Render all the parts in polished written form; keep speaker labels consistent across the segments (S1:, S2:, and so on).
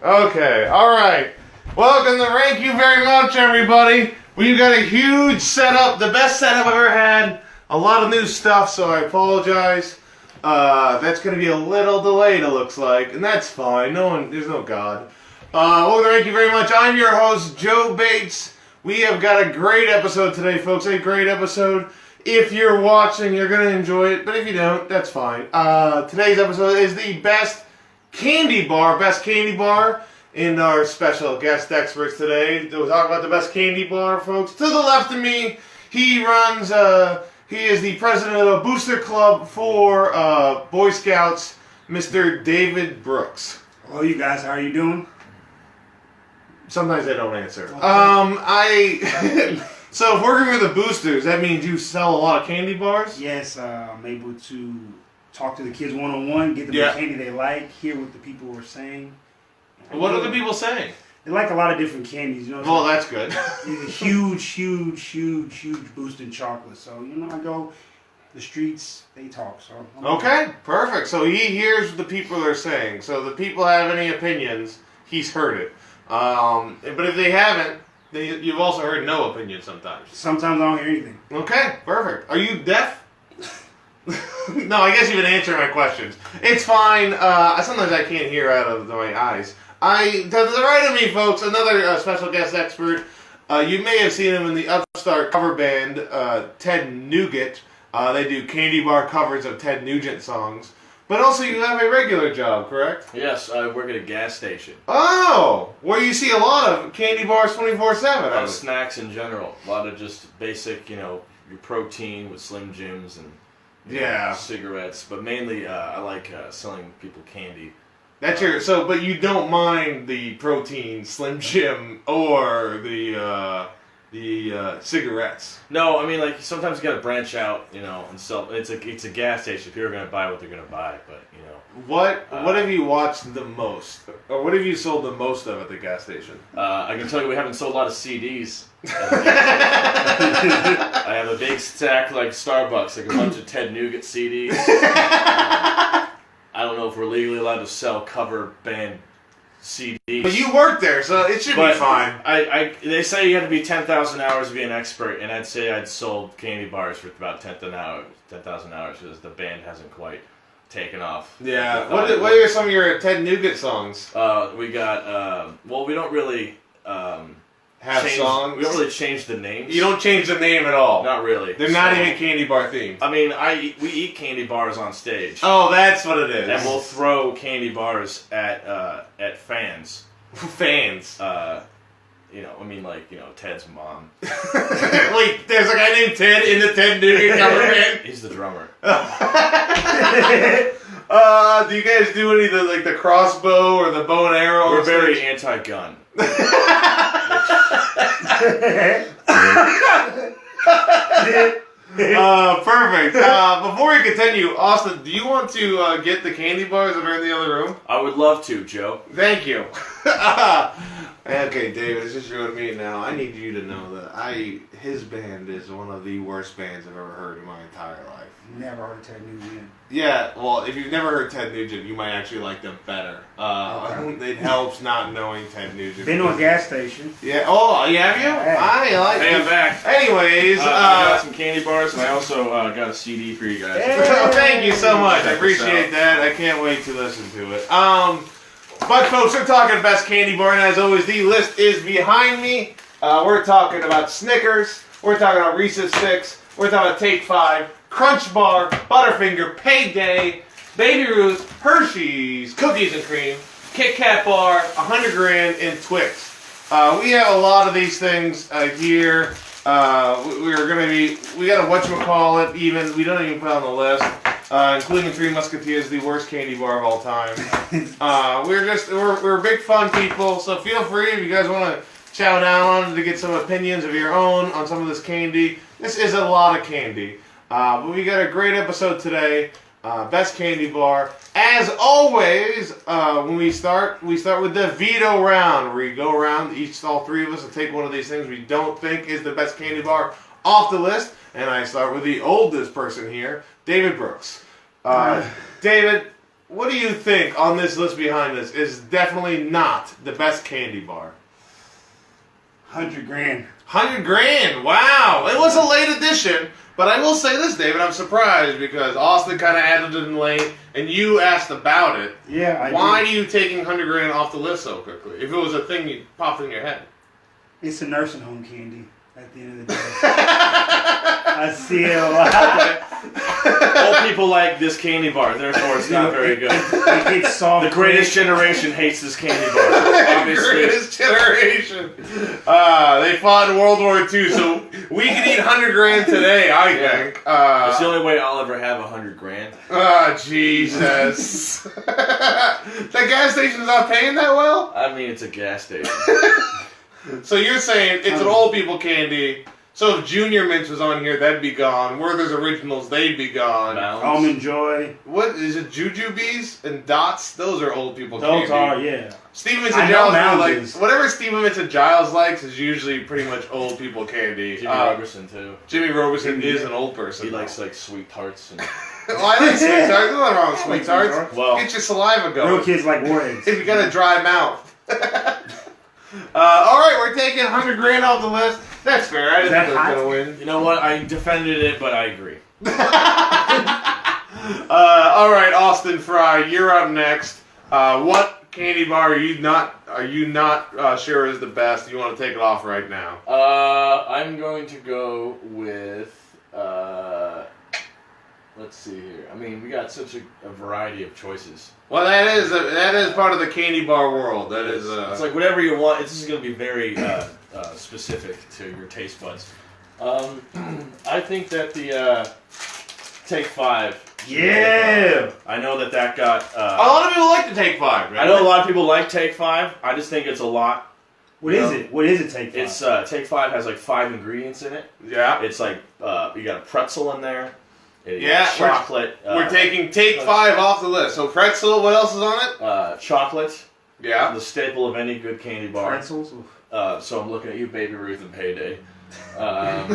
S1: Okay, alright. Welcome to Thank You Very Much, everybody. We've got a huge setup, the best setup I've ever had. A lot of new stuff, so I apologize. That's going to be a little delayed, it looks like, and that's fine. There's no God. Welcome to Thank You Very Much. I'm your host, Joe Bates. We have got a great episode today, folks. A great episode. If you're watching, you're going to enjoy it, but if you don't, that's fine. Today's episode is the best candy bar in our special guest experts today. We'll talk about the best candy bar, folks. To the left of me, he is the president of the Booster Club for Boy Scouts, Mr. David Brooks.
S2: Hello, you guys. How are you doing?
S1: Sometimes I don't answer.
S2: Okay.
S1: So if working with the boosters, that means you sell a lot of candy bars?
S2: Yes, I'm able to talk to the kids one-on-one, get them the candy they like, hear what the people are saying.
S1: What are the people saying?
S2: They like a lot of different candies, you know.
S1: Well, that's good.
S2: huge boost in chocolate. So, I go the streets, they talk. So
S1: okay, perfect. So he hears what the people are saying. So the people have any opinions, he's heard it. But if they haven't, you've also heard no opinion sometimes.
S2: Sometimes I don't hear anything.
S1: Okay, perfect. Are you deaf? No, I guess you've been answering my questions. It's fine. Sometimes I can't hear out of my eyes. To the right of me, folks, another special guest expert. You may have seen him in the upstart cover band, Ted Nugent. They do candy bar covers of Ted Nugent songs. But also you have a regular job, correct?
S3: Yes, I work at a gas station.
S1: Oh! Where you see a lot of candy bars 24/7.
S3: A lot of snacks in general. A lot of just basic, your protein with Slim Jims and cigarettes. But mainly I like selling people candy.
S1: That's but you don't mind the protein Slim Jim or the cigarettes.
S3: No, I mean sometimes you gotta branch out, and sell. It's a gas station. People are gonna buy what they're gonna buy, but
S1: What have you watched the most, or what have you sold the most of at the gas station?
S3: I can tell you we haven't sold a lot of CDs. I have a big stack like Starbucks, like a bunch of Ted Nugent CDs. I don't know if we're legally allowed to sell cover band CDs.
S1: But you work there, so it should be fine.
S3: They say you have to be 10,000 hours to be an expert, and I'd say I'd sold candy bars for about 10,000 hours because the band hasn't quite taken off.
S1: Yeah. What are some of your Ted Nugent songs?
S3: We got, we don't really
S1: have songs?
S3: We don't really change the names.
S1: You don't change the name at all?
S3: Not really.
S1: They're not even candy bar themed?
S3: I mean, we eat candy bars on stage.
S1: Oh, that's what it is.
S3: And we'll throw candy bars at fans.
S1: Fans?
S3: Ted's mom.
S1: Wait, there's a guy named Ted in the Ted Nugent cover band?
S3: He's the drummer.
S1: Do you guys do any of the crossbow or the bow and arrow?
S3: We're very anti-gun.
S1: Perfect. Before we continue, Austin, do you want to get the candy bars that are in the other room?
S3: I would love to, Joe.
S1: Thank you. Okay, David, it's just you and me now. I need you to know that his band is one of the worst bands I've ever heard in my entire life.
S2: Never heard of Ted Nugent.
S1: Yeah, well, if you've never heard Ted Nugent, you might actually like them better. It helps not knowing Ted Nugent.
S2: Been to a gas station.
S1: Yeah. Oh, yeah, have you? I like it.
S3: Hey, I'm back.
S1: Anyways,
S3: I got some candy bars, and I also got a CD for you guys.
S1: Hey. Thank you so much. I appreciate that. I can't wait to listen to it. But folks, we're talking best candy bar, and as always, the list is behind me. We're talking about Snickers. We're talking about Reeses Sticks. We're talking about Take 5, Crunch Bar, Butterfinger, Payday, Baby Ruth, Hershey's, Cookies and Cream, Kit Kat Bar, 100 Grand, and Twix. We have a lot of these things here. We got a whatchamacallit even. We don't even put on the list. Including Three Musketeers, the worst candy bar of all time. We're big fun people, so feel free if you guys want to chow down on it to get some opinions of your own on some of this candy. This is a lot of candy. But we got a great episode today. Best candy bar. As always, when we start with the veto round, where you go around, all three of us will take one of these things we don't think is the best candy bar off the list. And I start with the oldest person here, David Brooks. David, what do you think on this list behind us is definitely not the best candy bar?
S2: 100 grand.
S1: 100 grand. Wow. It was a late addition, but I will say this, David. I'm surprised because Austin kind of added it in late, and you asked about it.
S2: Yeah,
S1: Why are you taking 100 grand off the list so quickly? If it was a thing you popped in your head.
S2: It's a nursing home candy at the end of the day. I see it a lot.
S3: Old people like this candy bar, therefore it's not very good.
S2: It gets soft.
S3: The greatest generation hates this candy bar. Obviously.
S1: Greatest generation. They fought in World War II, so we can eat 100 grand today, I think.
S3: It's the only way I'll ever have 100 grand.
S1: Oh, Jesus. That gas station's not paying that well?
S3: I mean, it's a gas station.
S1: So you're saying it's an old people candy. So if Junior Mints was on here, that'd be gone. Werther's Originals, they'd be gone.
S2: Almond Joy.
S1: What is it? Jujubes and Dots? Those are old people
S2: Those
S1: candy.
S2: are, yeah.
S1: Stephen Mitz and Giles really like
S2: Mountains.
S1: whatever Stephen Mitz and Giles likes is usually pretty much old people candy.
S3: Jimmy Roberson, too.
S1: Jimmy Roberson is an old person.
S3: He likes, like, sweet tarts. And...
S1: Well, I like sweet tarts. There's nothing wrong with sweet tarts.
S3: Well,
S1: get your saliva going.
S2: Real kids like Warheads.
S1: If you got a dry mouth. All right, we're taking 100 grand off the list. That's fair. I didn't think it was going to win.
S3: You know what? I defended it, but I agree.
S1: All right, Austin Fry, you're up next. What candy bar are you not sure is the best? You want to take it off right now?
S3: I'm going to go with. Let's see here. I mean, we got such a variety of choices.
S1: Well, that is part of the candy bar world. That is.
S3: It's like whatever you want. This is going to be very specific to your taste buds. I think that the Take 5.
S2: Yeah.
S3: I know that got.
S1: A lot of people like to Take 5. Right?
S3: I know a lot of people like Take 5. I just think it's a lot.
S2: What is it? What is it, Take 5?
S3: It's Take 5 has like 5 ingredients in it.
S1: Yeah.
S3: It's like you got a pretzel in there.
S1: Yeah,
S3: chocolate.
S1: We're taking Take 5 off the list. So pretzel. What else is on it?
S3: Chocolate.
S1: Yeah.
S3: The staple of any good candy bar.
S2: Pretzels.
S3: So I'm looking at you, Baby Ruth and Payday. I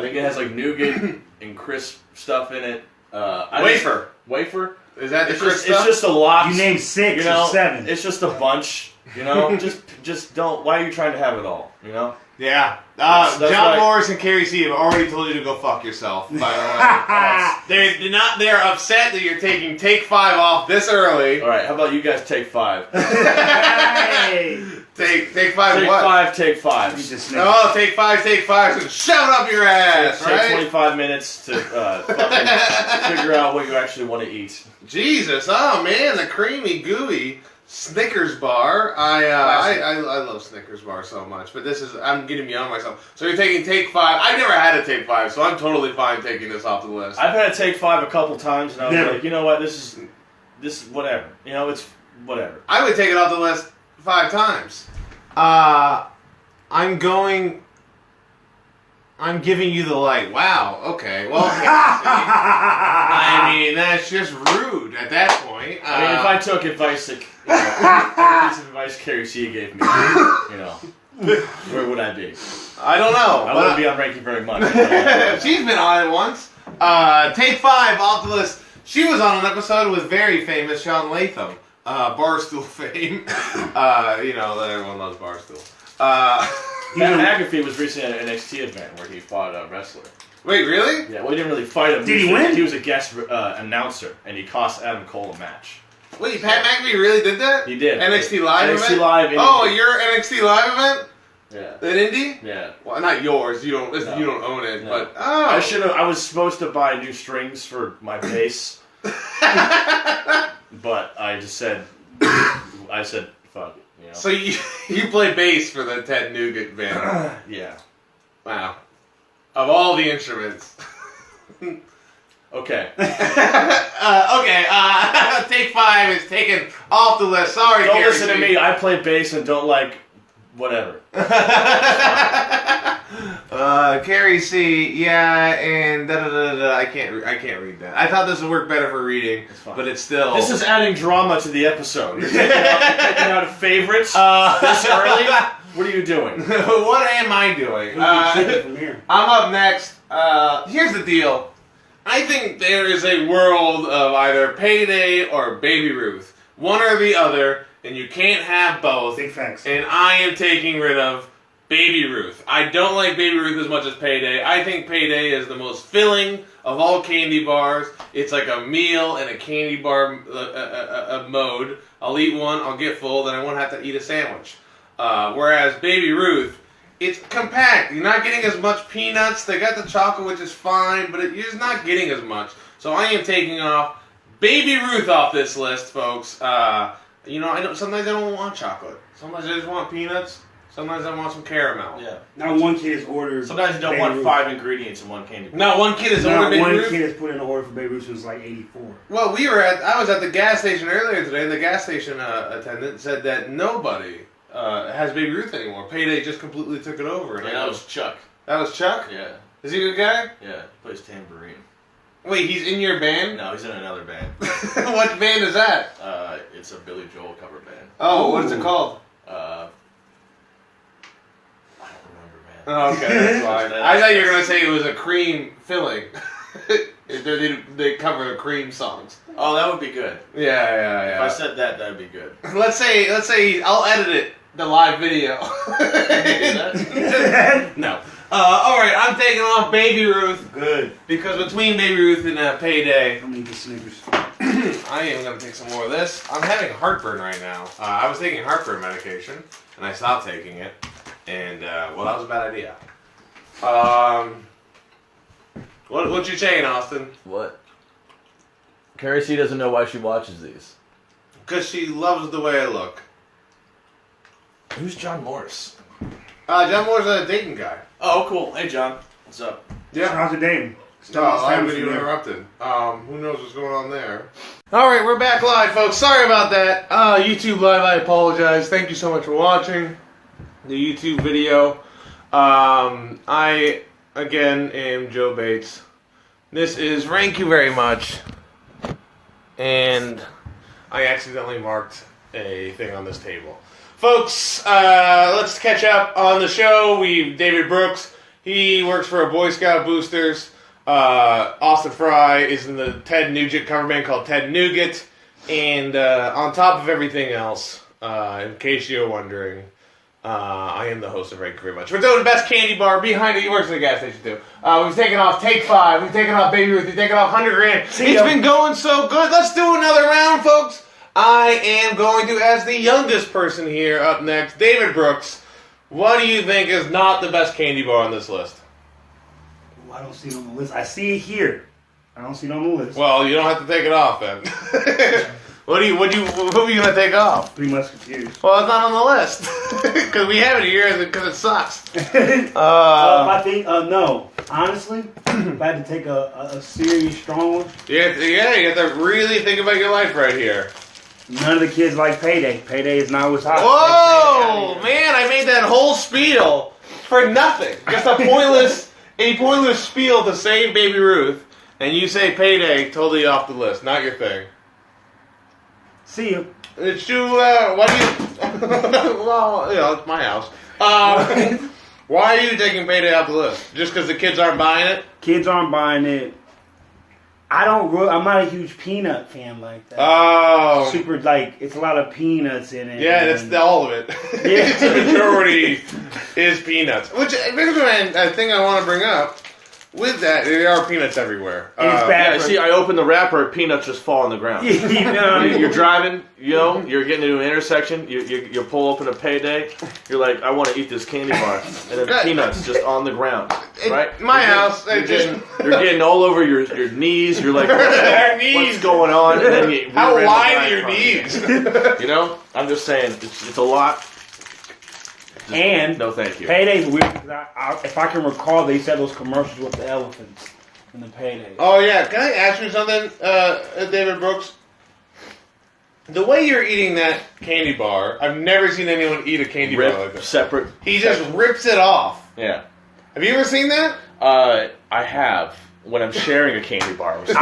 S3: think it has like nougat and crisp stuff in it.
S1: Wafer.
S3: Wafer.
S1: Is that the crisp
S3: It's
S1: stuff?
S3: just a lot.
S2: You named 6 or 7.
S3: It's just a bunch. You know, just don't. Why are you trying to have it all? You know.
S1: Yeah.
S3: That's
S1: John Morris and Carrie C have already told you to go fuck yourself, by the way. They're upset that you're taking Take 5 off this early.
S3: All right, how about you guys take 5?
S2: Hey.
S1: Take 5
S3: Take
S1: what?
S3: 5, take 5.
S1: No, Take 5, so shove it up your ass,
S3: Take
S1: right?
S3: 25 minutes to fucking figure out what you actually want to eat.
S1: Jesus, oh man, the creamy, gooey Snickers bar. I love Snickers bar so much, but I'm getting beyond myself. So you're taking Take 5. I've never had a Take 5, so I'm totally fine taking this off the list.
S3: I've had to Take 5 a couple times, and I was like, you know what, this is whatever. You know, it's whatever.
S1: I would take it off the list 5 times. I'm giving you the light. Wow. Okay. Well, I mean, that's just rude at that point.
S3: I mean, if I took advice that, every piece of advice Carrie C gave me, you know, where would I be?
S1: I don't know.
S3: I wouldn't be on Ranky very much.
S1: She's been on it once. Take 5 off the list. She was on an episode with very famous Sean Latham, Barstool fame. You know, everyone loves Barstool.
S3: Pat McAfee was recently at an NXT event where he fought a wrestler.
S1: Wait, really?
S3: Yeah, well, he didn't really fight him.
S2: Did he win?
S3: He was a guest announcer, and he cost Adam Cole a match.
S1: Wait, Pat McAfee really did that?
S3: He did.
S1: NXT Live event?
S3: NXT Live.
S1: Oh, your NXT Live event?
S3: Yeah.
S1: At Indy?
S3: Yeah.
S1: Well, not yours. You don't own it. No. But I
S3: was supposed to buy new strings for my bass, but I just said, fuck it. You know?
S1: So you play bass for the Ted Nugent band?
S3: Yeah.
S1: Wow. Of all the instruments.
S3: Okay.
S1: Take 5 is taken off the list. Sorry,
S3: Don't
S1: Carrie
S3: listen to me. I play bass and don't like whatever.
S1: Carrie C, yeah, and da-da-da-da. I can't read that. I thought this would work better for reading, but it's still.
S3: This is adding drama to the episode. You're taking out favorites this early. What are you doing?
S1: What am I doing? I'm up next. Here's the deal. I think there is a world of either Payday or Baby Ruth. One or the other, and you can't have both.
S2: Big facts.
S1: And I am taking rid of Baby Ruth. I don't like Baby Ruth as much as Payday. I think Payday is the most filling of all candy bars. It's like a meal in a candy bar mode. I'll eat one, I'll get full, then I won't have to eat a sandwich. Whereas Baby Ruth, it's compact. You're not getting as much peanuts. They got the chocolate, which is fine, but you're just not getting as much. So I am taking off Baby Ruth off this list, folks. You know, I know sometimes I don't want chocolate. Sometimes I just want peanuts. Sometimes I want some caramel.
S3: Yeah.
S2: Not one kid has ordered.
S3: Sometimes you don't
S2: Baby
S3: want
S2: Ruth.
S3: 5 ingredients in one candy bar.
S1: Not one kid has ordered Baby
S2: Not one
S1: Ruth.
S2: kid has put in an order for Baby Ruth since like '84.
S1: Well, I was at the gas station earlier today, and the gas station attendant said that nobody has Baby Ruth anymore. Payday just completely took it over. And
S3: Yeah, that was Chuck.
S1: That was Chuck?
S3: Yeah.
S1: Is he a good guy?
S3: Yeah. Plays tambourine.
S1: Wait, he's in your band?
S3: No, he's in another band.
S1: What band is that?
S3: It's a Billy Joel cover band.
S1: Oh, what is it called?
S3: I don't remember, man.
S1: Oh, okay, that's fine. I thought you were going to say it was a cream filling. they cover cream songs.
S3: Oh, that would be good.
S1: Yeah.
S3: If I said that, that'd be good.
S1: Let's say I'll edit it, the live video. No. All right, I'm taking off Baby Ruth.
S2: Good.
S1: Because between Baby Ruth and Payday,
S2: I'm gonna eat the Snickers.
S1: I am going to take some more of this. I'm having heartburn right now. I was taking heartburn medication, and I stopped taking it. And, well, that was a bad idea. What you saying, Austin?
S3: What? Carrie C doesn't know why she watches these.
S1: Because she loves the way I look.
S3: Who's John Morris?
S1: John Moore's a Dayton guy.
S3: Oh, cool. Hey, John. What's up?
S1: Yeah.
S2: How's it Dayton?
S1: I've been interrupted. Who knows what's going on there? All right, we're back live, folks. Sorry about that. YouTube Live, I apologize. Thank you so much for watching the YouTube video. I, again, am Joe Bates. This is Thank You Very Much. And I accidentally marked a thing on this table. Folks, let's catch up on the show. David Brooks, he works for a Boy Scout Boosters. Austin Fry is in the Ted Nugent cover band called Ted Nougat. And on top of everything else, in case you're wondering, I am the host of Thank You Very Much. We're doing the best candy bar behind it. He works at the gas station too. We've taken off Take 5. We've taken off Baby Ruth. We've taken off 100 grand. It's been going so good. Let's do another round, folks. I am going to ask the youngest person here up next, David Brooks. What do you think is not the best candy bar on this list?
S2: I don't see it on the list. I see it here. I don't see it on the list.
S1: Well, you don't have to take it off then. What are you gonna take off?
S2: 3 Musketeers.
S1: Well, it's not on the list because we have it here because it sucks.
S2: I think no. Honestly, if I had to take a serious strong one,
S1: You have to really think about your life right here.
S2: none of the kids like Payday. Payday is not what's hot.
S1: Whoa, man! I made that whole spiel for nothing. Just a pointless spiel to save Baby Ruth, and you say Payday totally off the list. Not your thing.
S2: See you.
S1: It's too. Why do you? Well, it's my house. Why are you taking Payday off the list? Just because the kids aren't buying it?
S2: Kids aren't buying it. I'm not a huge peanut fan like that.
S1: Oh.
S2: Super, it's a lot of peanuts in it.
S1: Yeah, that's all of it.
S2: Yeah.
S1: The majority is peanuts. Which, a thing I want to bring up, with that, there are peanuts everywhere.
S2: It's bad.
S3: Yeah, see, I open the wrapper, peanuts just fall on the ground. You're driving, you're getting into an intersection, you pull open a Payday, you're like, I want to eat this candy bar, and then peanuts just on the ground, right?
S1: You're
S3: you're getting all over your knees, you're like, what's going on? And then
S1: how wide are your knees?
S3: I'm just saying, it's a lot.
S2: And
S3: no, thank you.
S2: Payday's weird. If I can recall, they said those commercials with the elephants in the Payday.
S1: Oh yeah, can I ask you something, David Brooks? The way you're eating that candy bar, I've never seen anyone eat a candy bar like that.
S3: Separate.
S1: He just rips it off.
S3: Yeah.
S1: Have you ever seen that?
S3: I have. when I'm sharing a candy bar.
S2: Honestly,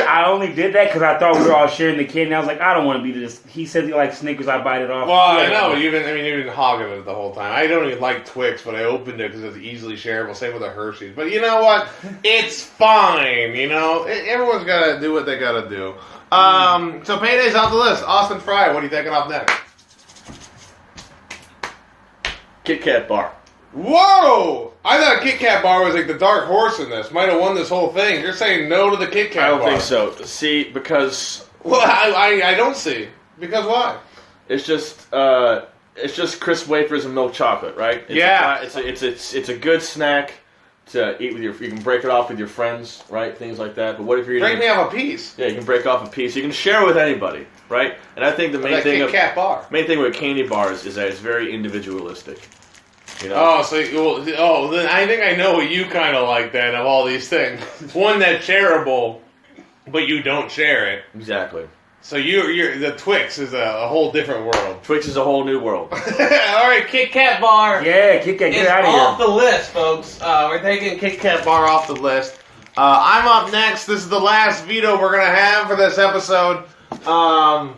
S2: I only did that because I thought we were all sharing the candy. I was like, I don't want to be this. He said he likes Snickers. I bite it off.
S1: Well, I know. You've been hogging it the whole time. I don't even like Twix, but I opened it because it's easily shareable. Same with the Hershey's. But you know what? It's fine. You know, everyone's got to do what they got to do. So Payday's off the list. Austin Fry, what are you taking off next?
S3: Kit Kat bar.
S1: Whoa! I thought Kit Kat bar was like the dark horse in this. Might have won this whole thing. You're saying no to the Kit Kat bar.
S3: I don't think so. See, because...
S1: Well, I don't see. Because why?
S3: It's just crisp wafers and milk chocolate, right? It's a good snack to eat with you can break it off with your friends, right? Things like that. But what if you're eating...
S1: Break me off a piece.
S3: Yeah, you can break off a piece. You can share it with anybody, right? And I think the main thing with candy bars is that it's very individualistic. You know?
S1: Then I think I know what you kind of like then of all these things. One that's shareable, but you don't share it.
S3: Exactly.
S1: So you're the Twix is a whole different world.
S3: Twix is a whole new world.
S1: All right, Kit Kat bar.
S2: Yeah, Kit Kat, get out of here.
S1: Off the list, folks. We're taking Kit Kat bar off the list. I'm up next. This is the last veto we're gonna have for this episode. Oh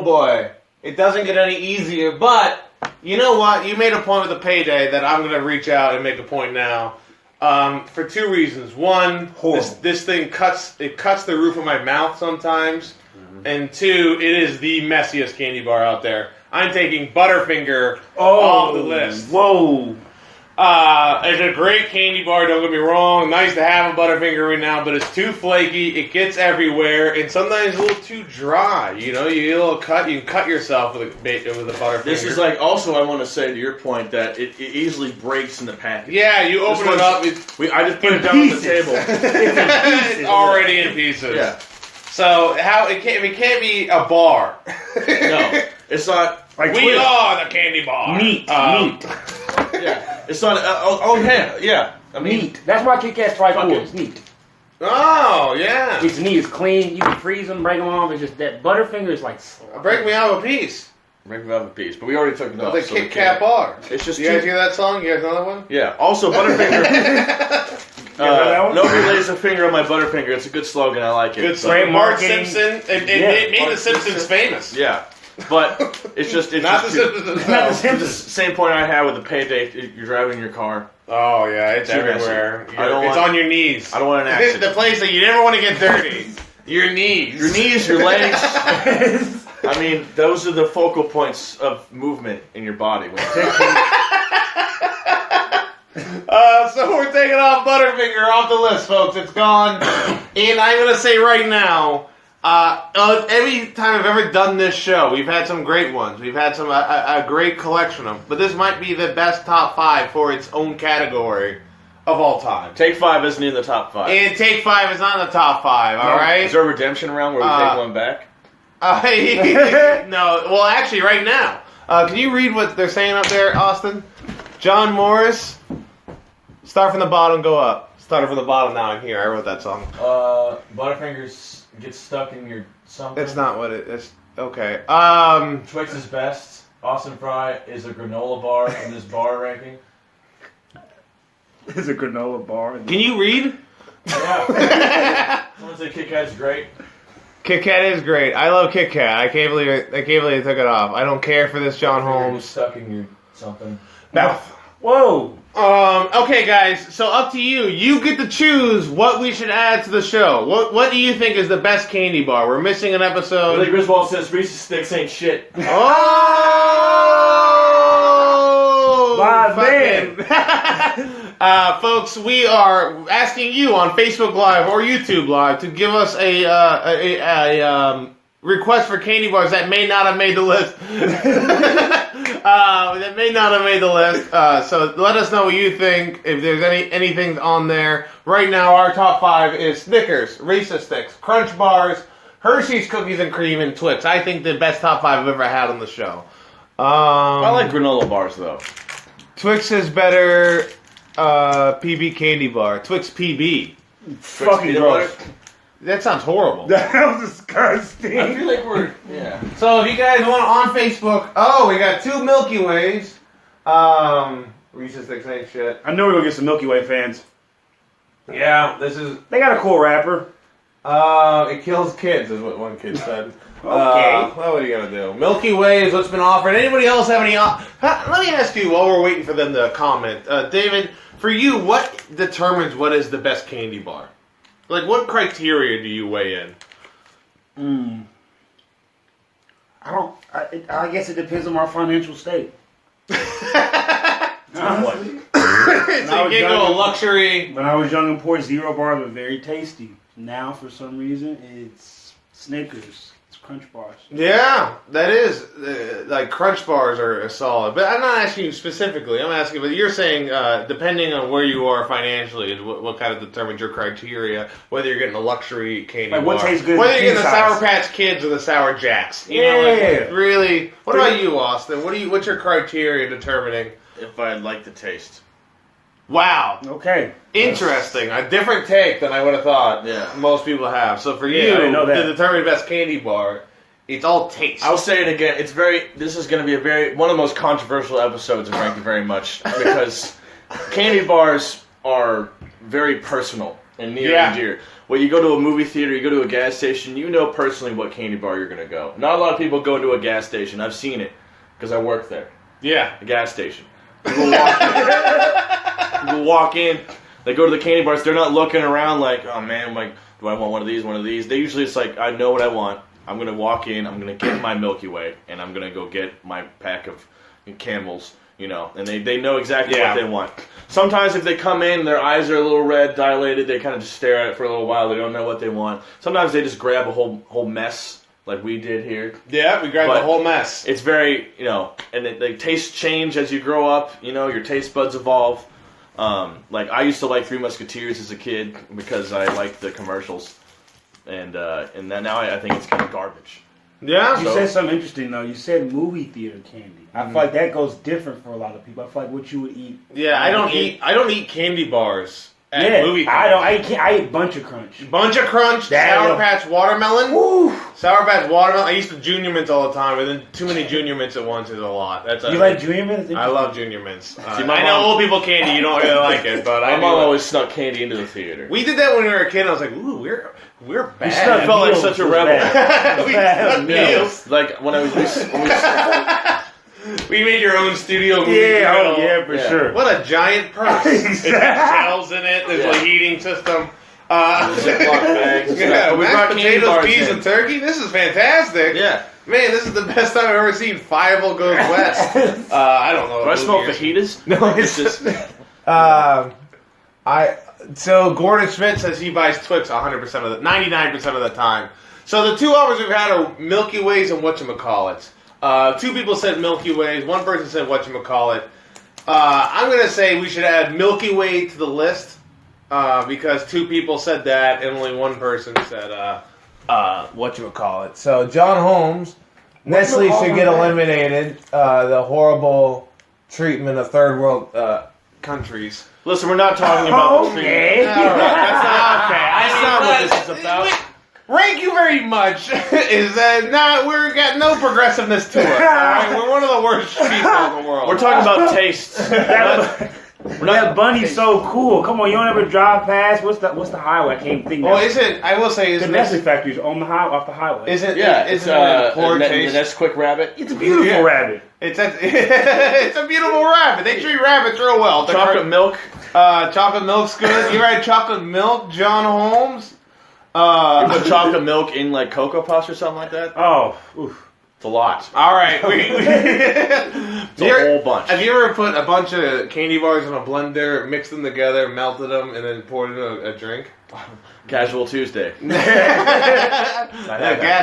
S1: boy, it doesn't get any easier. But you know what? You made a point with the Payday that I'm gonna reach out and make a point now. For two reasons. One, this thing cuts the roof of my mouth sometimes. Mm-hmm. And two, it is the messiest candy bar out there. I'm taking Butterfinger off the list.
S2: Whoa.
S1: It's a great candy bar, don't get me wrong. Nice to have a Butterfinger right now, but it's too flaky. It gets everywhere, and sometimes a little too dry. You know, you get a little cut. You can cut yourself with a Butterfinger.
S3: This is like, also I want to say to your point that it easily breaks in the package.
S1: Yeah, you open it up.
S3: I just put it down on the table.
S1: It's already in pieces.
S3: Yeah.
S1: So it can't be a bar.
S3: No, it's not.
S1: Like we are the candy bar.
S2: Meat.
S3: Yeah, it's not. Yeah. I mean,
S2: meat. That's why Kit Kat's fried cool. It's neat.
S1: Oh yeah.
S2: It's neat. It's clean. You can freeze them, break them off. It's just that Butterfinger is like.
S1: Break me off a piece.
S3: Break me off a piece, but we already took it off.
S1: The Kit Kat bar.
S3: It's just.
S1: You guys hear that song? You guys know that one?
S3: Yeah. Also, Butterfinger. Nobody lays a finger on my Butterfinger. It's a good slogan. I like it.
S1: Good slogan. Mark Simpson. It made the Simpsons famous.
S3: Yeah. But it's
S1: not the Simpsons. Not the
S3: Simpsons. Same point I had with the Payday. You're driving your car.
S1: Oh yeah, it's everywhere. It's on your knees.
S3: I don't want an accident.
S1: The place that you never want to get dirty. Your knees.
S3: Your knees, your legs. I mean, those are the focal points of movement in your body.
S1: So we're taking off Butterfinger off the list, folks. It's gone. And I'm going to say right now, every time I've ever done this show, we've had some great ones. We've had some a great collection of them. But this might be the best top 5 for its own category of all time.
S3: Take 5 isn't in the top 5.
S1: And Take 5 is not in the top 5, all right?
S3: Is there a redemption round where we take one back?
S1: No. Well, actually, right now. Can you read what they're saying up there, Austin? John Morris. Start from the bottom, go up. Started from the bottom, now I'm here. I wrote that song.
S3: Butterfingers get stuck in your something.
S1: It's not what it is. Okay.
S3: Twix is best. Austin Fry is a granola bar in this bar ranking.
S2: Is a granola bar.
S1: Can you read?
S3: Yeah. Someone say Kit Kat is great.
S1: Kit Kat is great. I love Kit Kat. I can't believe they took it off. I don't care for this John Holmes.
S3: Stuck in your something.
S2: Mouth. Whoa.
S1: Okay, guys. So up to you. You get to choose what we should add to the show. What do you think is the best candy bar? We're missing an episode.
S3: Billy Griswold says Reese's Sticks ain't shit.
S1: Oh!
S2: My man.
S1: Folks, we are asking you on Facebook Live or YouTube Live to give us a request for candy bars that may not have made the list. That may not have made the list. So let us know what you think. If there's anything on there. Right now, our top 5 is Snickers, Reeses Sticks, Crunch Bars, Hershey's Cookies and Cream, and Twix. I think the best top 5 I've ever had on the show.
S3: I like granola bars though.
S1: Twix is better. PB candy bar. Twix PB.
S2: Fucking gross.
S1: That sounds horrible.
S2: That was disgusting.
S3: I feel like we're
S1: So if you guys want on Facebook, we got 2 Milky Ways. Reese's Sticks ain't shit.
S2: I know we're gonna get some Milky Way fans.
S1: Yeah, this is.
S2: They got a cool wrapper.
S1: It kills kids, is what one kid said.
S2: Okay.
S1: Well, what are you gonna do? Milky Way is what's been offered. Anybody else have any? Let me ask you while we're waiting for them to comment, David. For you, what determines what is the best candy bar? Like, what criteria do you weigh in?
S2: I guess it depends on our financial state. Honestly.
S1: So you can't go luxury.
S2: When I was young and poor, Zero bars were very tasty. Now, for some reason, it's Snickers. It's Crunch Bars.
S1: Yeah, that is. Like, Crunch Bars are solid. But I'm not asking you specifically. I'm asking, but you're saying, depending on where you are financially, is what kind of determines your criteria, whether you're getting a luxury candy
S2: Like,
S1: bar.
S2: what tastes good?
S1: Whether you're getting the
S2: size.
S1: Sour Patch Kids or the Sour Jacks. You
S2: Yeah.
S1: know, like, really. What about you, Austin? What's your criteria determining?
S3: If I like the taste.
S1: Wow.
S2: Okay.
S1: Interesting. A different take than I would have thought most people have. So for you,
S2: I didn't know that.
S1: to determine best candy bar, it's all taste.
S3: I'll say it again. This is going to be one of the most controversial episodes of Rank It Very Much because candy bars are very personal and near and dear. When you go to a movie theater, you go to a gas station, you know personally what candy bar you're going to go. Not a lot of people go to a gas station. I've seen it because I work there.
S1: Yeah.
S3: A gas station. People walk in, they go to the candy bars, they're not looking around like, oh man, like, do I want one of these? They usually, it's like, I know what I want. I'm going to walk in, I'm going to get my Milky Way, and I'm going to go get my pack of Camels, you know, and they know exactly what they want. Sometimes if they come in, their eyes are a little red, dilated, they kind of just stare at it for a little while, they don't know what they want. Sometimes they just grab a whole mess. Like we did here.
S1: Yeah, we grabbed the whole mess.
S3: It's very, you know, and the tastes change as you grow up. You know, your taste buds evolve. Like I used to like Three Musketeers as a kid because I liked the commercials, and then now I think it's kind of garbage.
S1: Yeah.
S2: You said something interesting though. You said movie theater candy. I feel like that goes different for a lot of people. I feel like what you would eat.
S1: Yeah, I don't eat candy bars at movie theaters.
S2: I eat Bunch of Crunch.
S1: Bunch of Crunch, Sour Patch Watermelon.
S2: Woo!
S1: Sour Patch Watermelon. I used to Junior Mints all the time, but then too many Junior Mints at once is a lot.
S2: You like Junior Mints?
S1: I love Junior Mints. I know old people candy, you don't really like it, but
S3: my mom always snuck candy into the theater.
S1: We did that when we were a kid, and I was like, ooh, we're bad.
S3: You snuck felt like such a rebel.
S1: We snuck meals.
S3: Like when
S1: we made your own studio movie.
S2: Yeah, for sure.
S1: What a giant purse. It has shells in it. There's a heating system.
S3: Ziploc bags.
S1: Yeah,
S3: we
S1: mashed
S3: brought
S1: potatoes, peas, and turkey. This is fantastic.
S3: Yeah.
S1: Man, this is the best time I've ever seen. Fievel goes west. I don't know.
S3: Do I smell fajitas?
S1: No, it's just. So Gordon Schmidt says he buys Twix 100% of the 99% of the time. So the two offers we've had are Milky Ways and whatchamacallits. Two people said Milky Ways. One person said whatchamacallit. I'm going to say we should add Milky Way to the list because two people said that and only one person said whatchamacallit. So John Holmes, Nestle should get eliminated. The horrible treatment of third world countries.
S3: Listen, we're not talking about the
S2: Okay.
S3: treatment.
S1: All right, that's not okay.
S3: That's not what this is about.
S1: Rank You Very Much is that we've got no progressiveness to us. All right? We're one of the worst people in the world.
S3: We're talking about tastes.
S2: That bunny's so cool. Come on, you don't ever drive past. What's the highway? I can't think.
S1: Well, I will say,
S2: the Nestle factory's on the off the highway.
S1: Isn't
S3: it's
S1: a poor
S3: the
S1: taste?
S3: Nesquik rabbit.
S2: It's a beautiful rabbit.
S1: It's a beautiful rabbit. They treat rabbits real well.
S3: Chocolate milk.
S1: Chocolate milk's good. You had chocolate milk, John Holmes.
S3: You put chocolate milk in like Cocoa Puffs or something like that.
S2: Oh, oof.
S3: It's a lot.
S1: All right,
S3: It's a whole bunch.
S1: Have you ever put a bunch of candy bars in a blender, mixed them together, melted them, and then poured in a drink?
S3: Casual Tuesday.
S1: Gas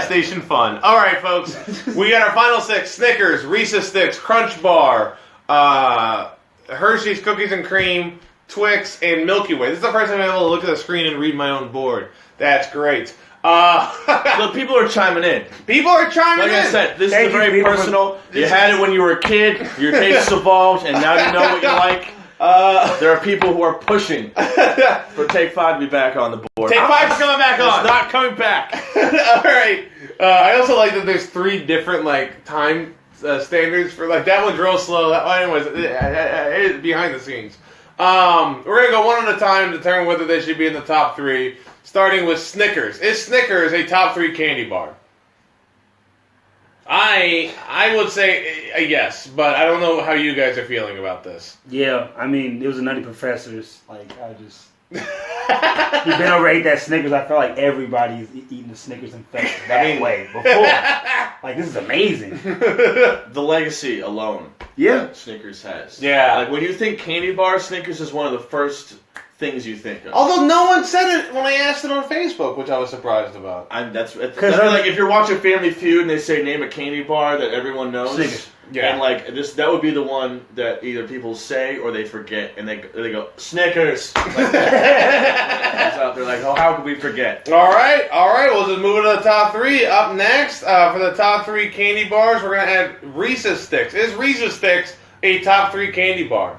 S1: station fun. All right, folks. We got our final six: Snickers, Reeses Sticks, Crunch Bar, Hershey's Cookies and Cream, Twix, and Milky Way. This is the first time I'm able to look at the screen and read my own board. That's great.
S3: Look, people are chiming in.
S1: People are chiming in.
S3: Like I said, this
S2: Thank
S3: is
S2: you,
S3: very
S2: people.
S3: personal. You had it when you were a kid. Your tastes evolved, and now you know what you like. There are people who are pushing for Take 5 to be back on the board.
S1: Take 5's coming back on.
S3: It's not coming back.
S1: All right. I also like that there's three different time standards for that one's real slow. That one was behind the scenes. We're gonna go one at a time to determine whether they should be in the top 3. Starting with Snickers. Is Snickers a top 3 candy bar? I would say yes, but I don't know how you guys are feeling about this.
S2: Yeah, I mean, it was a Nutty Professors. Like, I just... You've been over ate that Snickers. I felt like everybody's eating the Snickers and felt that way before. Like, this is amazing.
S3: The legacy alone.
S2: Yeah.
S3: Snickers has.
S1: Yeah.
S3: Like, when you think candy bar, Snickers is one of the first things you think of.
S1: Although no one said it when I asked it on Facebook, which I was surprised about.
S3: That's like if you're watching Family Feud and they say name a candy bar that everyone knows.
S2: Snickers.
S1: Yeah.
S3: And like that would be the one that either people say or they forget, and they go Snickers. Like that. They're like, oh, how could we forget?
S1: All right. We'll just move to the top 3. Up next, for the top 3 candy bars, we're gonna add Reese's Sticks. Is Reese's Sticks a top 3 candy bar?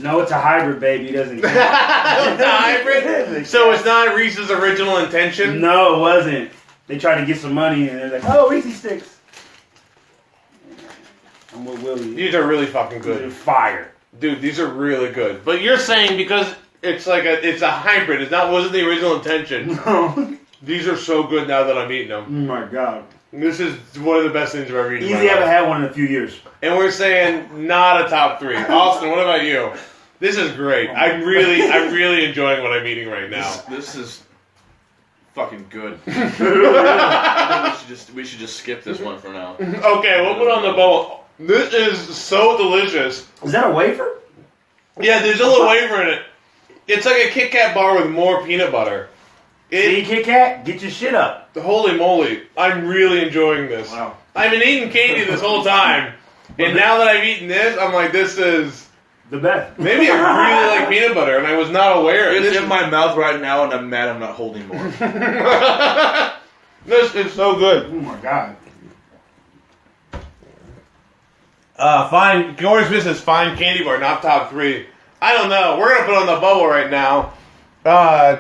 S2: No, it's a hybrid, baby. It doesn't count.
S1: It's a hybrid? So it's not Reese's original intention?
S2: No, it wasn't. They tried to get some money, and they're like, oh, Reese's Sticks. I'm with Willie.
S1: These are really fucking
S2: They're
S1: good.
S2: fire.
S1: Dude, these are really good. But you're saying because it's like it's a hybrid, wasn't the original intention.
S2: No.
S1: These are so good now that I'm eating them.
S2: Oh, my God.
S1: This is one of the best things I've ever eaten.
S2: Easy haven't had one in a few years.
S1: And we're saying not a top 3. Austin, what about you? This is great. I'm really enjoying what I'm eating right now.
S3: This is fucking good. I think we should just skip this one for now.
S1: Okay, we'll put on the bowl. This is so delicious.
S2: Is that a wafer?
S1: Yeah, there's a little wafer in it. It's like a Kit Kat bar with more peanut butter.
S2: See, Kit Kat, get your shit up.
S1: Holy moly. I'm really enjoying this.
S2: Wow.
S1: I've been eating candy this whole time. And now that I've eeaten this, I'm like, this is...
S2: The best.
S1: Maybe I really like peanut butter, and I was not aware.
S3: It's
S1: This
S3: in my mouth right now, and I'm mad I'm not holding more.
S1: This is so good.
S2: Oh, my God.
S1: Fine. Yours is fine candy bar, not top 3. I don't know. We're gonna put on the bubble right now.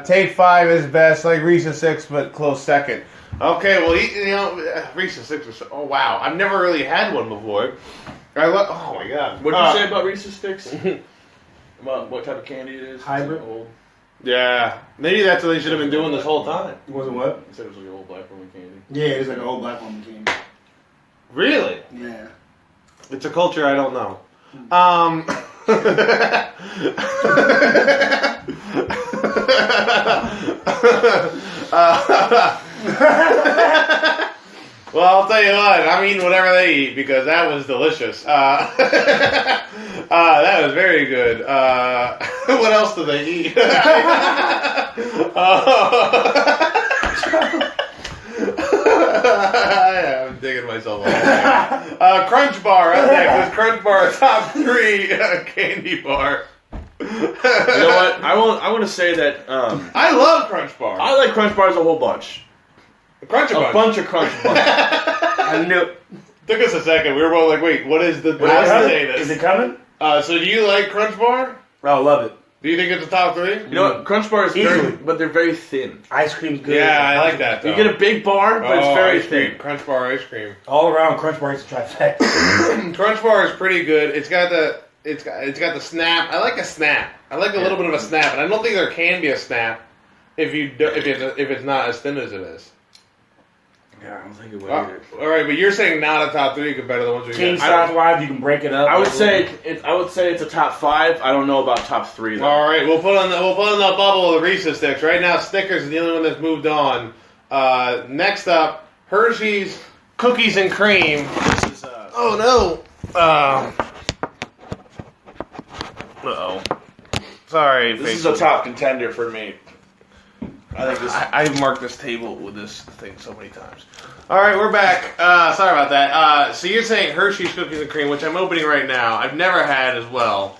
S1: Take 5 is best, like Reese's 6, but close second. Okay, well, Reese's 6 is. Oh wow, I've never really had one before. Oh my God.
S3: What did you say about Reese's Sticks? About what type of candy it is?
S2: Hybrid.
S3: Old.
S1: Yeah, maybe that's what they should have been doing this whole time.
S2: It wasn't what?
S3: You said it was like an old black woman candy.
S2: Yeah, it's like an old black woman candy.
S1: Really?
S2: Yeah.
S1: It's a culture I don't know. Well, I'll tell you what, I'm eating whatever they eat because that was delicious. That was very good. What else do they eat? I'm digging myself off. Crunch Bar up next. Is Crunch Bar top 3 candy bar?
S3: You know what? I want to say that
S1: I love Crunch Bar.
S3: I like Crunch Bars a whole bunch.
S1: Crunch
S3: A
S1: Bar.
S3: bunch of Crunch Bars.
S2: I knew.
S1: Took us a second. We were both like, wait, what is the...
S2: Is it coming?
S1: So do you like Crunch Bar?
S2: Oh, love it.
S1: Do you think it's a top 3?
S3: You know what? Crunch Bar is
S2: Easily.
S3: but they're very thin.
S2: Ice cream's good.
S1: Yeah, I like that though.
S3: You get a big bar, but it's very
S1: ice cream.
S3: thin.
S1: Crunch Bar ice cream.
S2: All around Crunch Bar is a trifecta.
S1: Crunch Bar is pretty good. It's got the snap. I like a snap. I like a little bit of a snap, and I don't think there can be a snap if it's not as thin as it is.
S3: Yeah, I don't think it would either.
S1: All right, but you're saying not a top 3 compared to the ones we
S2: King
S1: got.
S2: size wise, you can break it up.
S3: I would say it's a top 5. I don't know about top 3 though.
S1: All right, we'll put on the bubble of the Reese's Sticks. Right now, Snickers is the only one that's moved on. Next up, Hershey's Cookies and Cream.
S3: This is
S1: Oh no! Uh-oh. Sorry.
S3: this is a top contender for me. I think this.
S1: I've marked this table with this thing so many times. All right, we're back. Sorry about that. So you're saying Hershey's Cookies and Cream, which I'm opening right now. I've never had as well.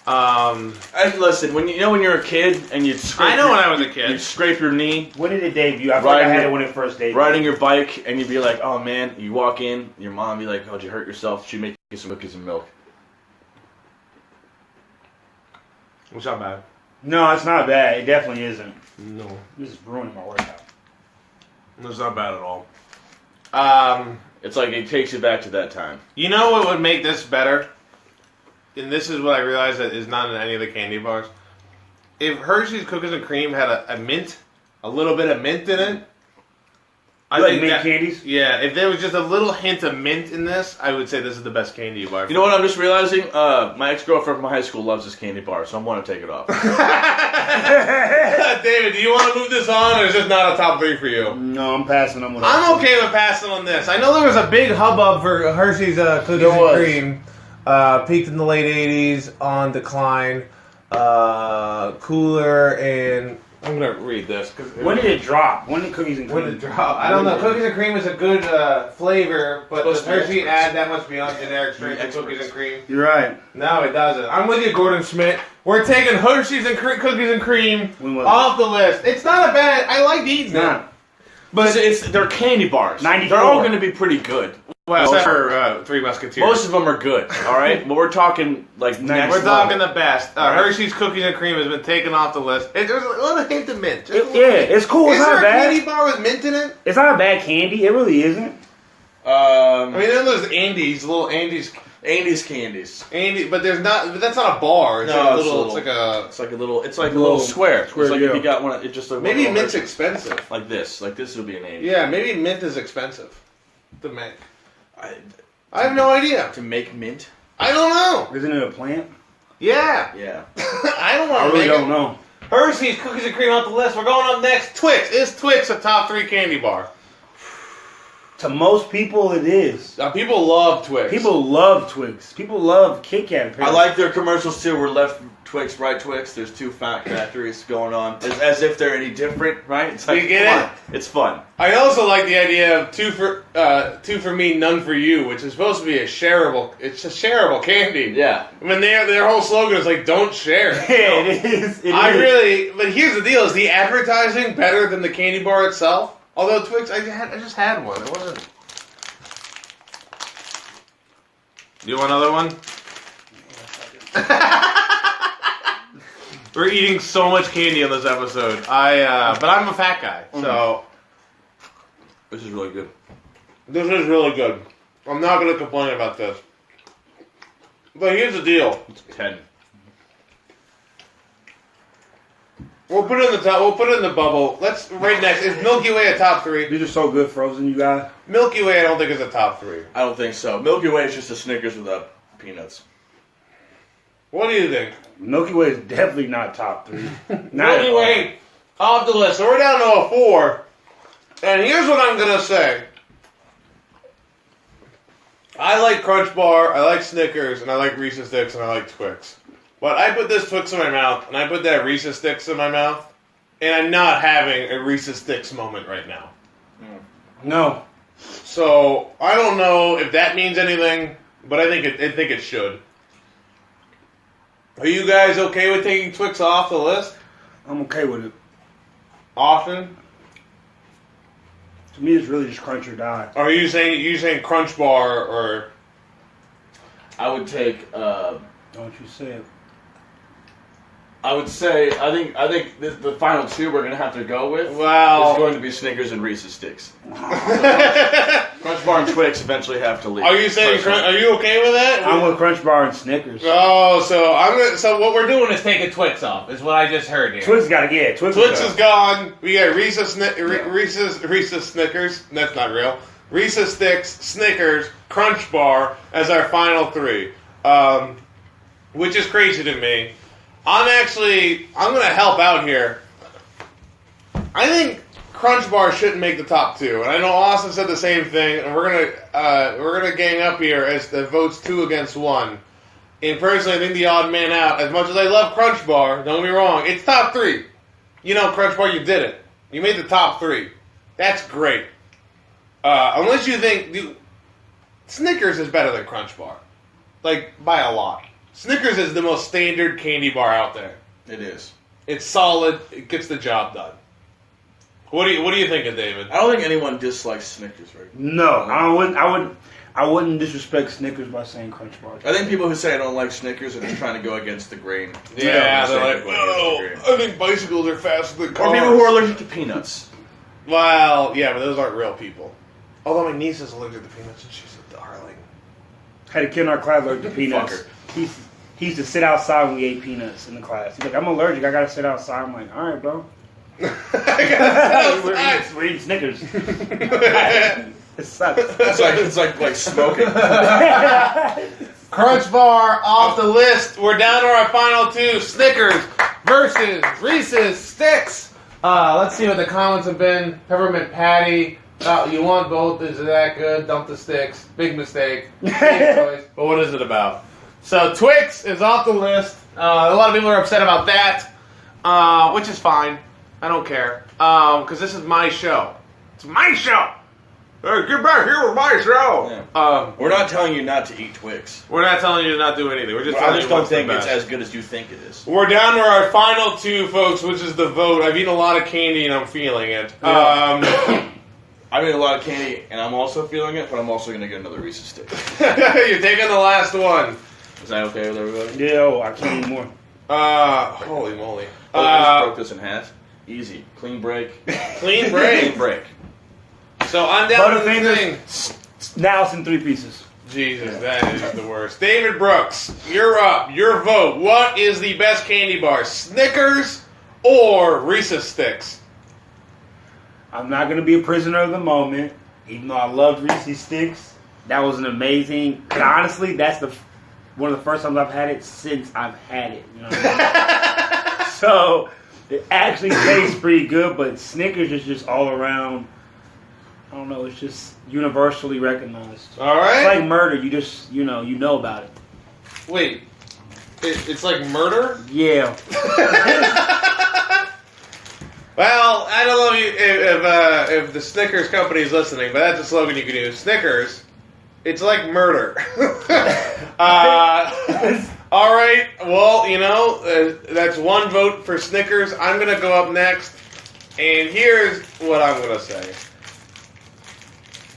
S3: Listen, when you're a kid and you
S1: I know when I was a kid.
S3: you scrape your knee,
S2: When did it debut? I feel like I had it when it first debuted.
S3: riding your bike, and you'd be like, "Oh man!" You walk in, your mom be like, "Oh, did you hurt yourself?" She'd make you some cookies and milk.
S1: Which not bad.
S2: No, it's not bad. It definitely isn't.
S1: No,
S2: This is ruining my workout.
S1: it's not bad at all.
S3: It's like it takes you back to that time.
S1: You know what would make this better? and this is what I realized that is not in any of the candy bars. If Hershey's Cookies and Cream had a mint, a little bit of mint in it, I
S2: like
S1: think
S2: mint
S1: that,
S2: candies?
S1: Yeah, if there was just a little hint of mint in this, I would say this is the best candy bar.
S3: You know what I'm just realizing? My ex-girlfriend from high school loves this candy bar, so I want to take it off.
S1: David, do you want to move this on, or is this not a top 3 for you?
S2: No, I'm passing on.
S1: I'm okay with passing on this. I know there was a big hubbub for Hershey's Cookies and Cream. Peaked in the late 80s, on decline. Cooler, and I'm going to read this.
S2: When did it drop? When did Cookies and Cream?
S1: When did it drop? I don't know. Cookies and Cream is a good flavor, but does Hershey add that much beyond generic strength to Cookies and Cream?
S2: You're right.
S1: No, it doesn't. I'm with you, Gordon Schmidt. We're taking Hershey's and Cookies and Cream off the list. It's not a bad. I like eating them.
S3: But they're candy bars.
S2: 94.
S3: They're all going to be pretty good.
S1: Well, except for Three Musketeers.
S3: Most of them are good, all right? But we're talking, like, next
S1: We're talking
S3: level.
S1: the best.
S3: Right.
S1: Hershey's Cookies and Cream has been taken off the list. There's a little hint of mint.
S2: It's cool. It's not
S1: Is there a
S2: bad.
S1: candy bar with mint in it?
S2: It's not a bad candy. It really isn't.
S1: I mean, then there's Andes, little Andes
S3: candies.
S1: Andy, but there's not. But that's not a bar. It's
S3: No,
S1: like a
S3: it's
S1: little.
S3: a little-
S1: It's like a.
S3: It's like a little square. It's like
S2: yeah.
S3: if you got one, it's just like
S1: Maybe
S3: one
S1: mint's
S3: version.
S1: expensive.
S3: Like this would be an Andy.
S1: Yeah, maybe mint is expensive to make. I have no idea.
S3: To make mint?
S1: I don't know.
S2: Isn't it a plant?
S1: Yeah.
S3: Yeah.
S1: I don't want
S2: I
S1: to
S2: really
S1: make
S2: don't
S1: it.
S2: know.
S1: Hershey's Cookies and Cream off the list. We're going up next. Twix. Is Twix a top 3 candy bar?
S2: To most people, it is.
S1: People love Twix.
S2: People love Twix. People love Kit Kat. Apparently.
S3: I like their commercials too. We're left Twix, right Twix. There's 2 fat factories going on. It's as if they're any different, right? It's like,
S1: You get
S3: come
S1: it?
S3: on. It's fun.
S1: I also like the idea of two for me, none for you, which is supposed to be a shareable. It's a shareable candy.
S3: Yeah.
S1: I mean, their whole slogan is like, "Don't share."
S2: Yeah, it is.
S1: But here's the deal: is the advertising better than the candy bar itself? Although Twix, I just had one. It wasn't. You want another one? We're eating so much candy on this episode. But I'm a fat guy, so
S3: This is really good.
S1: this is really good. I'm not going to complain about this. But here's the deal.
S3: It's 10.
S1: We'll put it in the top. We'll put it in the bubble. Let's right next. Is Milky Way a top 3?
S2: These are so good frozen, you guys.
S1: Milky Way, I don't think is a top 3.
S3: I don't think so. Milky Way is just a Snickers without peanuts.
S1: What do you think?
S2: Milky Way is definitely not top 3. Not
S1: Milky
S2: at all.
S1: Way off the list. So we're down to a 4. And here's what I'm gonna say. I like Crunch Bar, I like Snickers, and I like Reese's Sticks, and I like Twix. But I put this Twix in my mouth, and I put that Reese's Sticks in my mouth, and I'm not having a Reese's Sticks moment right now.
S2: No.
S1: So I don't know if that means anything, but I think it should. Are you guys okay with taking Twix off the list?
S2: I'm okay with it.
S1: Often?
S2: To me, it's really just crunch or die.
S1: Or are you saying Crunch Bar or?
S3: I would take.
S2: Don't you say it.
S3: I would say. I think the final 2 we're gonna have to go with.
S1: Well,
S3: is going to be Snickers and Reese's Sticks. Crunch Bar and Twix eventually have to leave.
S1: are you saying? Are you okay with that?
S2: I'm with Crunch Bar and Snickers.
S1: Oh, so what we're doing is taking Twix off. Is what I just heard here.
S2: Twix got to get. Twix
S1: is gone. We got Reese's Snickers. That's not real. Reese's Sticks, Snickers, Crunch Bar as our final 3, which is crazy to me. I'm going to help out here. I think Crunch Bar shouldn't make the top 2, and I know Austin said the same thing. And we're gonna gang up here as the votes 2 against 1. And personally, I think the odd man out. As much as I love Crunch Bar, don't get me wrong, it's top 3. You know, Crunch Bar, you did it. You made the top 3. That's great. Unless you think Snickers is better than Crunch Bar, like by a lot. Snickers is the most standard candy bar out there.
S3: It is.
S1: It's solid. It gets the job done. What do you think of David?
S3: I don't think anyone dislikes Snickers, right?
S2: No, I wouldn't disrespect Snickers by saying Crunch Bar.
S3: I think people who say I don't like Snickers are just trying to go against the grain.
S1: Yeah, they're like,
S3: Go against the
S1: oh, I think bicycles are faster than cars.
S3: Or people who are allergic to peanuts.
S1: Well, yeah, but those aren't real people. Although my niece is allergic to peanuts and she's a darling.
S2: Had a kid in our class allergic to peanuts. he used to sit outside when we ate peanuts in the class. He's like, I'm allergic. I gotta sit outside. I'm like, all right, bro. We're eating Snickers. It sucks.
S3: It's like smoking.
S1: Crunch Bar off the list. We're down to our final two. Snickers versus Reese's Sticks. Let's see what the comments have been. Peppermint Patty. You want both? Is it that good? Dump the sticks. Big mistake. But what is it about? So Twix is off the list. A lot of people are upset about that, which is fine. I don't care. Because this is my show. It's my show. Hey, get back here with my show.
S3: Yeah. We're not telling you not to eat Twix.
S1: We're not telling you to not do anything. We're just
S3: I
S1: telling
S3: just
S1: you
S3: don't think
S1: what's
S3: it's
S1: the best.
S3: as good as you think it is.
S1: We're down to our final two, folks, which is the vote. I've eaten a lot of candy and I'm feeling it.
S3: Yeah. I've eaten a lot of candy and I'm also feeling it, but I'm also going to get another Reese's Stick.
S1: You're taking the last one.
S3: Is that okay with everybody?
S2: Yeah, I can't eat more.
S1: Holy moly.
S3: I just broke this in half. Easy. Clean break.
S1: Clean break.
S3: Clean break.
S1: So I'm down to the thing.
S2: Butterfinger. Now it's in 3 pieces.
S1: Jesus, that is the worst. David Brooks, you're up. Your vote. What is the best candy bar? Snickers or Reese's Sticks?
S2: I'm not going to be a prisoner of the moment, even though I loved Reese's Sticks. That was an amazing... And honestly, that's one of the first times I've had it since I've had it. You know what I mean? So, it actually tastes pretty good, but Snickers is just all around... I don't know, it's just universally recognized.
S1: All right.
S2: It's like murder. You just, you know about it.
S1: Wait. It's like murder?
S2: Yeah.
S1: Well, I don't know if the Snickers company is listening, but that's a slogan you can use. Snickers, it's like murder. All right. Well, that's one vote for Snickers. I'm going to go up next, and here's what I'm going to say.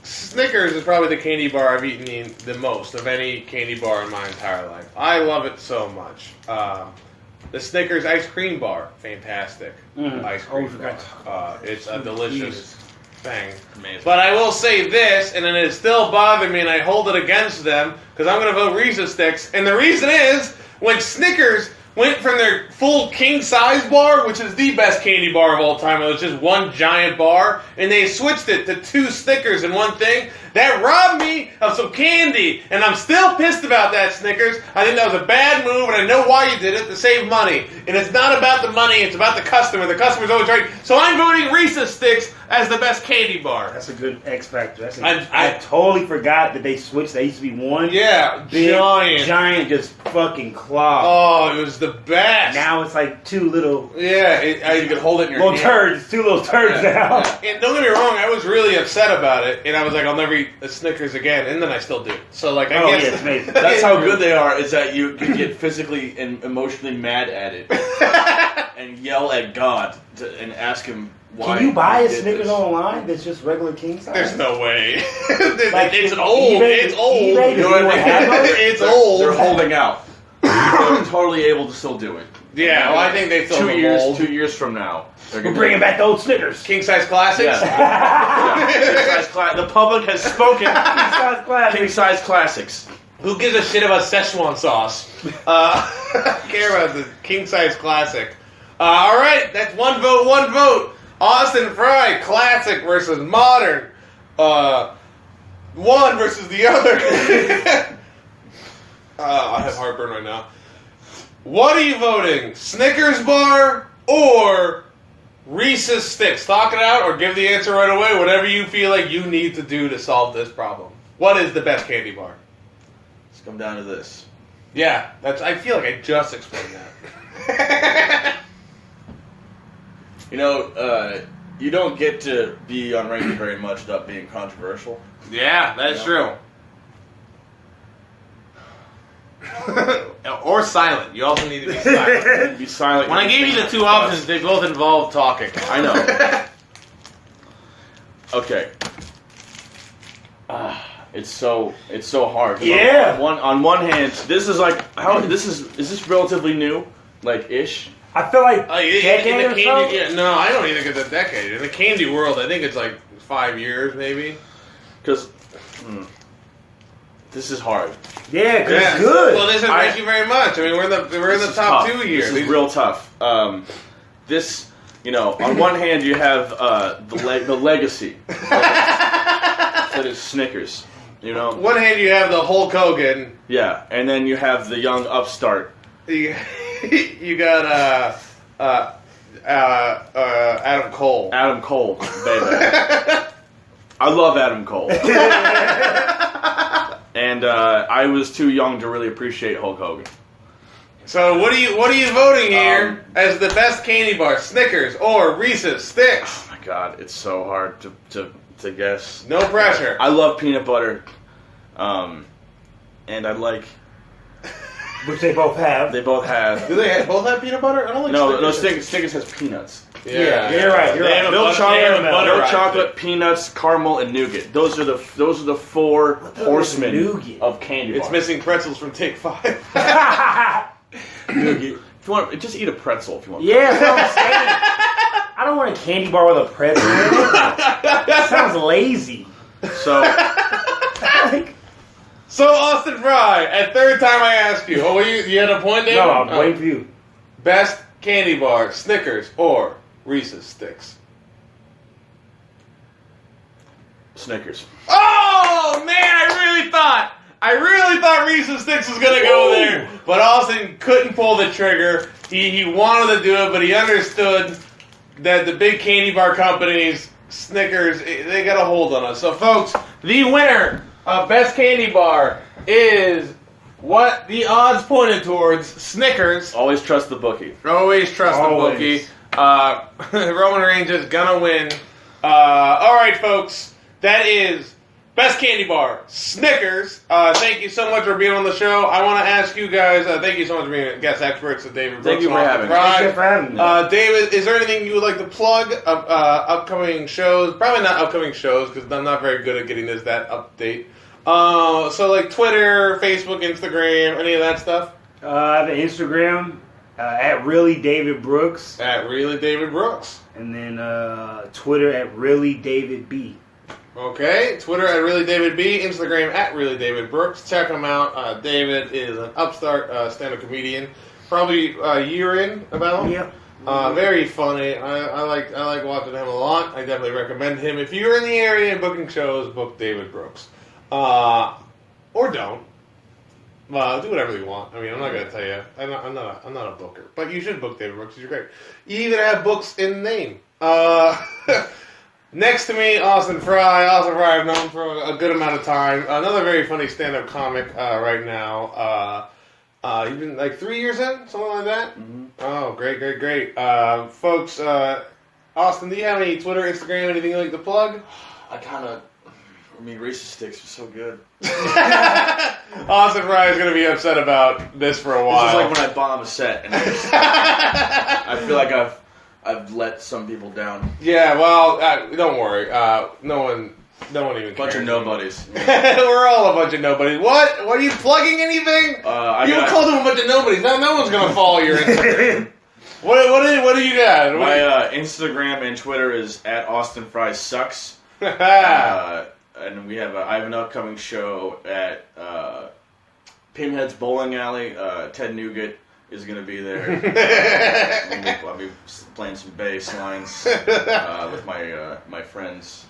S1: Snickers is probably the candy bar I've eaten the most of any candy bar in my entire life. I love it so much. The Snickers ice cream bar, fantastic ice cream bar. It's a delicious thing.
S3: Amazing.
S1: But I will say this, and it is still bothering me, and I hold it against them, because I'm going to vote Reese's Sticks. And the reason is, when Snickers went from their full king-size bar, which is the best candy bar of all time, it was just one giant bar, and they switched it to 2 Snickers in one thing, that robbed me of some candy, and I'm still pissed about that, Snickers. I think that was a bad move, and I know why you did it, to save money. And it's not about the money, it's about the customer. The customer's always right. So I'm voting Reese's Sticks as the best candy bar.
S2: That's a good X factor.
S1: I
S2: totally forgot that they switched. They used to be one.
S1: Yeah,
S2: big,
S1: giant.
S2: Giant, just fucking claw.
S1: Oh, it was the best.
S2: Now it's like 2 little...
S1: Yeah,
S3: You could hold it in your
S2: little
S3: hand.
S2: turds. 2 little turds now.
S3: Yeah.
S1: And don't get me wrong, I was really upset about it, and I was like, I'll never eat a Snickers again, and then I still do. So, like, I guess...
S2: Yeah, it's amazing.
S3: That's how good they are, is that you can get physically and emotionally mad at it and yell at God and ask him why.
S2: Can you buy
S3: he
S2: a
S3: did
S2: Snickers
S3: this.
S2: online that's just regular king size?
S1: There's no way.
S2: Like,
S1: it's old.
S2: eBay-
S1: It's old.
S2: eBay,
S3: You know what I mean?
S1: It's old.
S3: They're holding out. They're totally able to still do it.
S1: Yeah, well, I think they still
S3: 2
S1: have
S3: years.
S1: old.
S3: 2 years from now, they're
S2: We're
S3: gonna
S2: bringing back the old Snickers.
S1: King-size classics?
S3: Yeah. King-size the public has spoken.
S2: King-size classics.
S3: King-size classics.
S1: Who gives a shit about Szechuan sauce? I care about the king-size classic. All right, that's one vote. Austin Fry, classic versus modern. One versus the other. I have heartburn right now. What are you voting? Snickers bar or Reese's Sticks? Talk it out or give the answer right away. Whatever you feel like you need to do to solve this problem. What is the best candy bar?
S3: Let's come down to this.
S1: Yeah, I feel like I just explained that.
S3: You know, you don't get to be on ranking very much without being controversial.
S1: Yeah, that's true. Or silent. You also need to be silent.
S3: Be silent.
S1: When I gave you the 2 options, they both involve talking.
S3: I know. Okay. It's so hard.
S2: Yeah.
S3: On one hand, this is like is this relatively new, like ish.
S2: I feel like
S1: In
S2: decade
S1: the
S2: or
S1: candy,
S2: so.
S1: yeah, no, I don't even think it's a decade. In the candy world, I think it's like 5 years, maybe.
S3: Because This is hard.
S2: Yeah, because it's good.
S1: Well, listen, thank you very much. I mean, we're in the top
S3: tough.
S1: 2 years.
S3: This is real tough. This, on one hand you have the legacy that is Snickers.
S1: One hand you have the Hulk Hogan.
S3: Yeah, and then you have the young upstart.
S1: You got Adam Cole.
S3: Adam Cole, baby. I love Adam Cole. And I was too young to really appreciate Hulk Hogan.
S1: So what are you voting here as the best candy bar? Snickers or Reese's Sticks?
S3: Oh my God, it's so hard to guess.
S1: No pressure.
S3: I love peanut butter, and I like.
S2: Which they both have.
S3: They both have.
S1: Do they both have peanut butter? I don't like Snickers.
S3: Snickers has peanuts.
S1: Yeah,
S2: you're right.
S3: Milk chocolate, peanuts, caramel, and nougat. Those are the 4 horsemen of candy bars.
S1: It's missing pretzels from Take 5.
S3: Nougat. If you want, just eat a pretzel if you want.
S2: Yeah, that's what I'm saying. I don't want a candy bar with a pretzel in it. That sounds lazy.
S3: So,
S1: So Austin Fry, at third time I asked you. Oh, you had a point there?
S2: No, I'm waiting for you.
S1: Best candy bar, Snickers or Reese's Sticks?
S3: Snickers.
S1: Oh man, I really thought Reese's Sticks was gonna go there, but Austin couldn't pull the trigger. He wanted to do it, but he understood that the big candy bar companies, Snickers, they got a hold on us. So folks, the winner of best candy bar is what the odds pointed towards: Snickers.
S3: Always trust the bookie.
S1: Always trust the bookie. Roman Reigns is gonna win. All right, folks, that is best candy bar, Snickers. Thank you so much for being on the show. I want to ask you guys, thank you so much for being guest experts, David Brooks.
S3: Thank you for having me.
S2: Thank you for having me.
S1: David, is there anything you would like to plug of upcoming shows? Probably not upcoming shows, because I'm not very good at getting that update. So like Twitter, Facebook, Instagram, any of that stuff?
S2: I have an Instagram, at Really David Brooks.
S1: At Really David Brooks.
S2: And then Twitter at Really David B.
S1: Okay, Twitter at Really David B, Instagram at Really David Brooks. Check him out. David is an upstart stand-up comedian, probably a year in about.
S2: Yep.
S1: Very funny. I like watching him a lot. I definitely recommend him. If you're in the area and booking shows, book David Brooks, or don't. Do whatever you want. I mean, I'm not gonna tell you. I'm not a booker, but you should book David Brooks. You're great. You even have books in the name. Next to me, Austin Fry. Austin Fry, I've known for a good amount of time. Another very funny stand-up comic right now. You've been like 3 years in, something like that. Mm-hmm. Oh, great. Folks, Austin, do you have any Twitter, Instagram, anything you'd like to plug?
S3: Reese's Sticks are so good.
S1: Austin Fry is going to be upset about this for a while.
S3: This is like when I bomb a set, and I feel like I've let some people down.
S1: Yeah, well, don't worry. No one even
S3: Bunch
S1: cares.
S3: of nobodies.
S1: We're all a bunch of nobodies. What? Are you plugging anything? You called them a bunch of nobodies. Now no one's going to follow your Instagram. What do you got?
S3: My Instagram and Twitter is at Austin Fry Sucks. And I have an upcoming show at Pinhead's Bowling Alley. Ted Nugent is going to be there. I'll be playing some bass lines with my friends.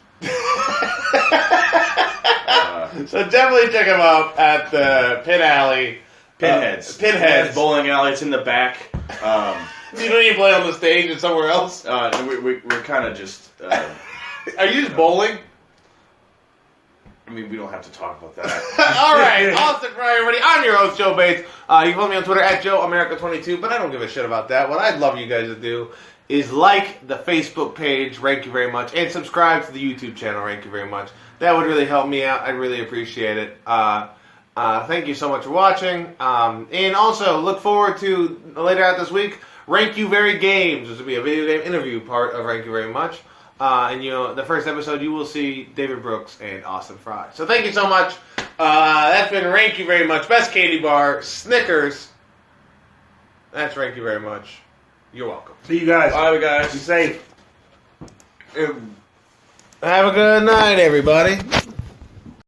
S1: So definitely check him out at the Pin Alley.
S3: Pinhead's Bowling Alley. It's in the back.
S1: You don't even play on the stage or somewhere else?
S3: We're kind of just...
S1: Are you just bowling?
S3: I mean, we don't have to talk about that.
S1: All right, Austin Fry, everybody. I'm your host, Joe Bates. You can follow me on Twitter at JoeAmerica22, but I don't give a shit about that. What I'd love you guys to do is like the Facebook page, thank you very much, and subscribe to the YouTube channel, thank you very much. That would really help me out. I'd really appreciate it. Thank you so much for watching. And also, look forward to later out this week, Rank You Very Games. This will be a video game interview part of Rank You Very Much. And the first episode you will see David Brooks and Austin Fry. So thank you so much. That's been Rank You Very Much. Best candy bar, Snickers. That's Rank You Very Much. You're welcome.
S2: See you guys.
S3: Bye, guys.
S2: Be safe.
S1: Have a good night, everybody.